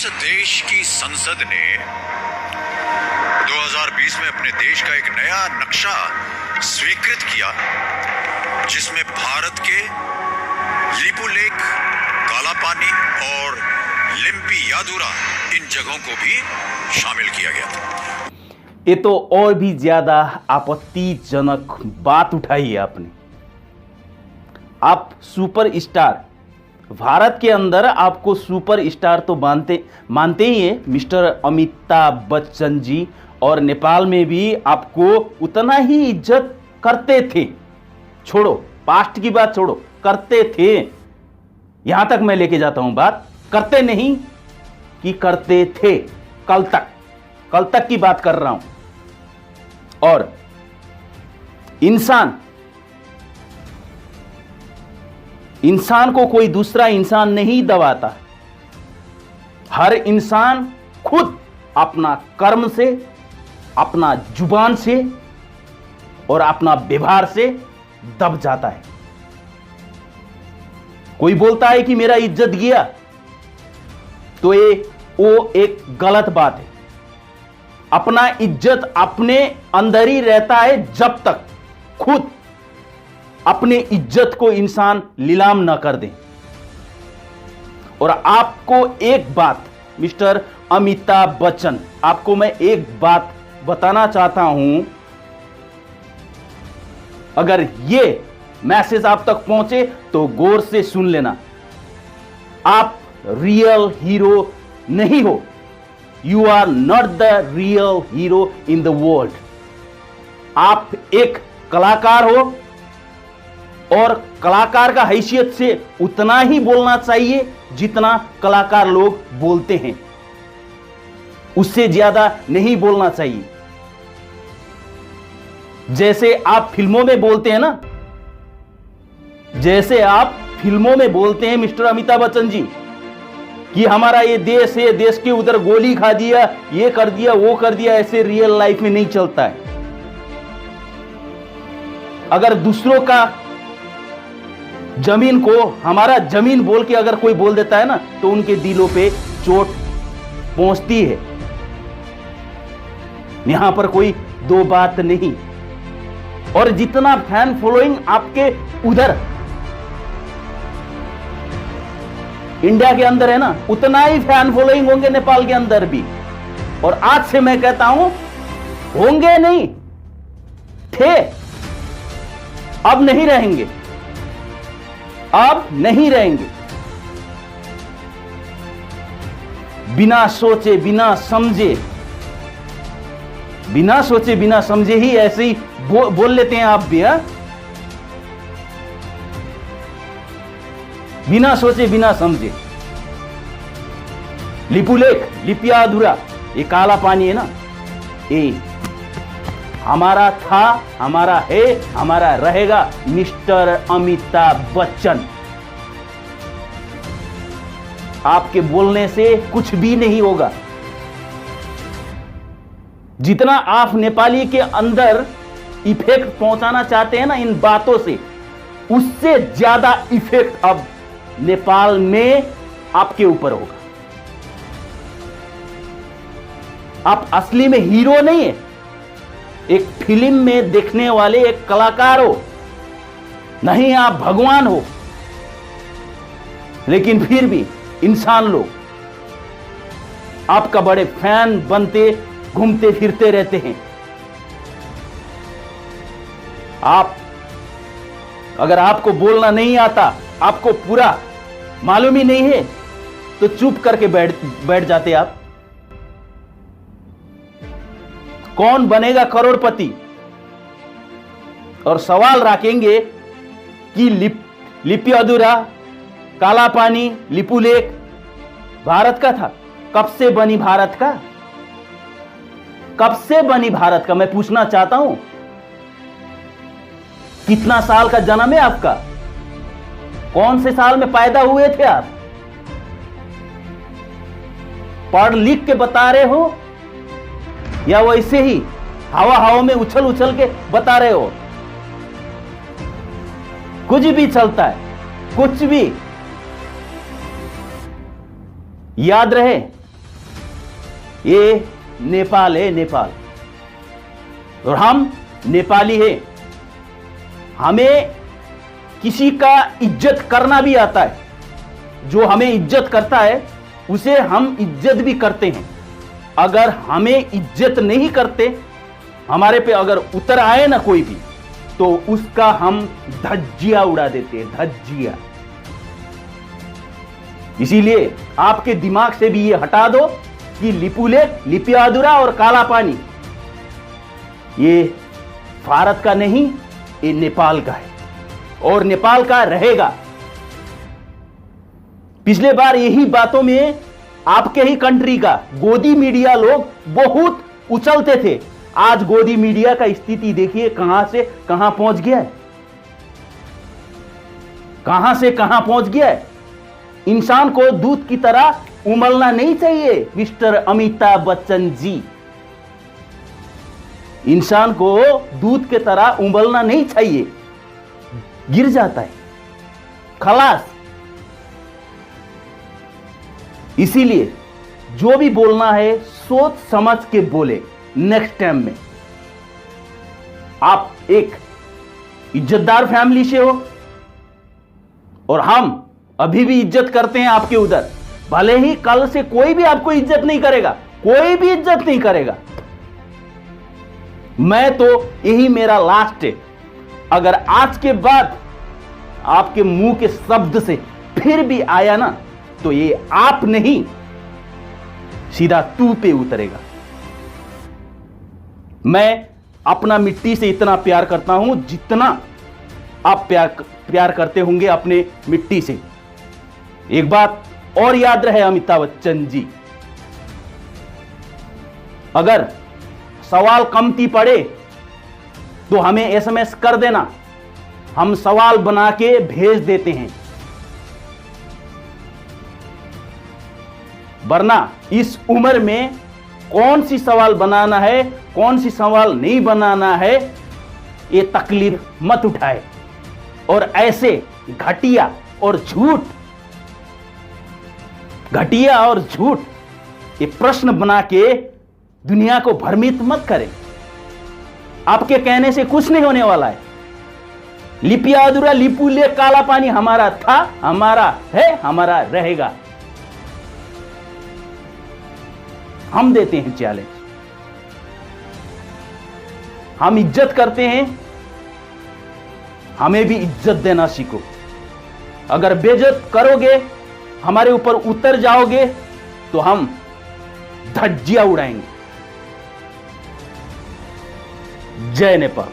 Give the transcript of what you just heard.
जिस देश की संसद ने 2020 में अपने देश का एक नया नक्शा स्वीकृत किया, जिसमें भारत के लिपुलेख, काला पानी और लिम्पियादुरा इन जगहों को भी शामिल किया गया था। ये तो और भी ज्यादा आपत्तिजनक बात उठाई है आपने। आप सुपर स्टार, भारत के अंदर आपको सुपर स्टार तो मानते ही है मिस्टर अमिताभ बच्चन जी, और नेपाल में भी आपको उतना ही इज्जत करते थे। छोड़ो पास्ट की बात, छोड़ो, करते थे, यहां तक मैं लेके जाता हूं बात, करते नहीं कि करते थे। कल तक की बात कर रहा हूं। और इंसान को कोई दूसरा इंसान नहीं दबाता। हर इंसान खुद अपना कर्म से, अपना जुबान से और अपना व्यवहार से दब जाता है। कोई बोलता है कि मेरा इज्जत गया, तो वो एक गलत बात है। अपना इज्जत अपने अंदर ही रहता है जब तक खुद अपने इज्जत को इंसान नीलाम न कर दे। और आपको एक बात, मिस्टर अमिताभ बच्चन, आपको मैं एक बात बताना चाहता हूं। अगर ये मैसेज आप तक पहुंचे तो गौर से सुन लेना। आप रियल हीरो नहीं हो। You are not the real hero in the world. आप एक कलाकार हो, और कलाकार का हैसियत से उतना ही बोलना चाहिए जितना कलाकार लोग बोलते हैं, उससे ज्यादा नहीं बोलना चाहिए। जैसे आप फिल्मों में बोलते हैं ना, जैसे आप फिल्मों में बोलते हैं मिस्टर अमिताभ बच्चन जी कि हमारा ये देश है, देश के उधर गोली खा दिया, ये कर दिया, वो कर दिया, ऐसे रियल लाइफ में नहीं चलता है। अगर दूसरों का जमीन को हमारा जमीन बोल के अगर कोई बोल देता है ना, तो उनके दिलों पे चोट पहुंचती है। यहां पर कोई दो बात नहीं। और जितना फैन फॉलोइंग आपके उधर इंडिया के अंदर है ना, उतना ही फैन फॉलोइंग होंगे नेपाल के अंदर भी। और आज से मैं कहता हूं, होंगे नहीं, थे, अब नहीं रहेंगे, अब नहीं रहेंगे। बिना सोचे बिना समझे ही ऐसे ही बोल लेते हैं आप भी। बिना सोचे बिना समझे। लिपुलेख, लिपियादुरा, ये काला पानी है ना, ये हमारा था, हमारा है, हमारा रहेगा। मिस्टर अमिताभ बच्चन, आपके बोलने से कुछ भी नहीं होगा। जितना आप नेपाली के अंदर इफेक्ट पहुंचाना चाहते हैं ना इन बातों से, उससे ज्यादा इफेक्ट अब नेपाल में आपके ऊपर होगा। आप असली में हीरो नहीं है, एक फिल्म में देखने वाले एक कलाकार हो, नहीं आप भगवान हो। लेकिन फिर भी इंसान लोग आपका बड़े फैन बनते घूमते फिरते रहते हैं। आप, अगर आपको बोलना नहीं आता, आपको पूरा मालूम ही नहीं है, तो चुप करके बैठ जाते आप। कौन बनेगा करोड़पति? और सवाल रखेंगे कि लिपियादुरा, काला पानी, लिपुलेख भारत का था। कब से बनी भारत का? कब से बनी भारत का, मैं पूछना चाहता हूं। कितना साल का जन्म है आपका? कौन से साल में पैदा हुए थे आप? पढ़ लिख के बता रहे हो या वैसे ही हवा में उछल उछल के बता रहे हो? कुछ भी चलता है, कुछ भी। याद रहे, ये नेपाल है, नेपाल, और हम नेपाली हैं। हमें किसी का इज्जत करना भी आता है। जो हमें इज्जत करता है उसे हम इज्जत भी करते हैं। अगर हमें इज्जत नहीं करते, हमारे पे अगर उतर आए ना कोई भी, तो उसका हम धज्जिया उड़ा देते हैं, धज्जिया। इसीलिए आपके दिमाग से भी ये हटा दो कि लिपुलेख, लिपियादुरा और काला पानी ये भारत का नहीं, ये नेपाल का है और नेपाल का रहेगा। पिछले बार यही बातों में आपके ही कंट्री का गोदी मीडिया लोग बहुत उछलते थे। आज गोदी मीडिया का स्थिति देखिए कहां से कहां पहुंच गया है, कहां से कहां पहुंच गया है। इंसान को दूध की तरह उमलना नहीं चाहिए मिस्टर अमिताभ बच्चन जी। इंसान को दूध की तरह उमलना नहीं चाहिए, गिर जाता है, खलास। इसीलिए जो भी बोलना है सोच समझ के बोले। नेक्स्ट टाइम में आप एक इज्जतदार फैमिली से हो और हम अभी भी इज्जत करते हैं आपके उधर। भले ही कल से कोई भी आपको इज्जत नहीं करेगा, कोई भी इज्जत नहीं करेगा। मैं तो यही मेरा लास्ट है। अगर आज के बाद आपके मुंह के शब्द से फिर भी आया ना, तो ये आप नहीं, सीधा तू पे उतरेगा। मैं अपना मिट्टी से इतना प्यार करता हूं जितना आप प्यार करते होंगे अपने मिट्टी से। एक बात और याद रहे अमिताभ बच्चन जी, अगर सवाल कमती पड़े तो हमें एसएमएस कर देना, हम सवाल बना के भेज देते हैं। वरना इस उम्र में कौन सी सवाल बनाना है, कौन सी सवाल नहीं बनाना है, ये तकलीफ मत उठाए। और ऐसे घटिया और झूठ ये प्रश्न बना के दुनिया को भ्रमित मत करें। आपके कहने से कुछ नहीं होने वाला है। लिपियादुरा, लिपुलेख, काला पानी हमारा था, हमारा है, हमारा रहेगा। हम देते हैं चैलेंज। हम इज्जत करते हैं, हमें भी इज्जत देना सीखो। अगर बेइज्जत करोगे, हमारे ऊपर उतर जाओगे, तो हम धज्जियां उड़ाएंगे। जय नेपाल।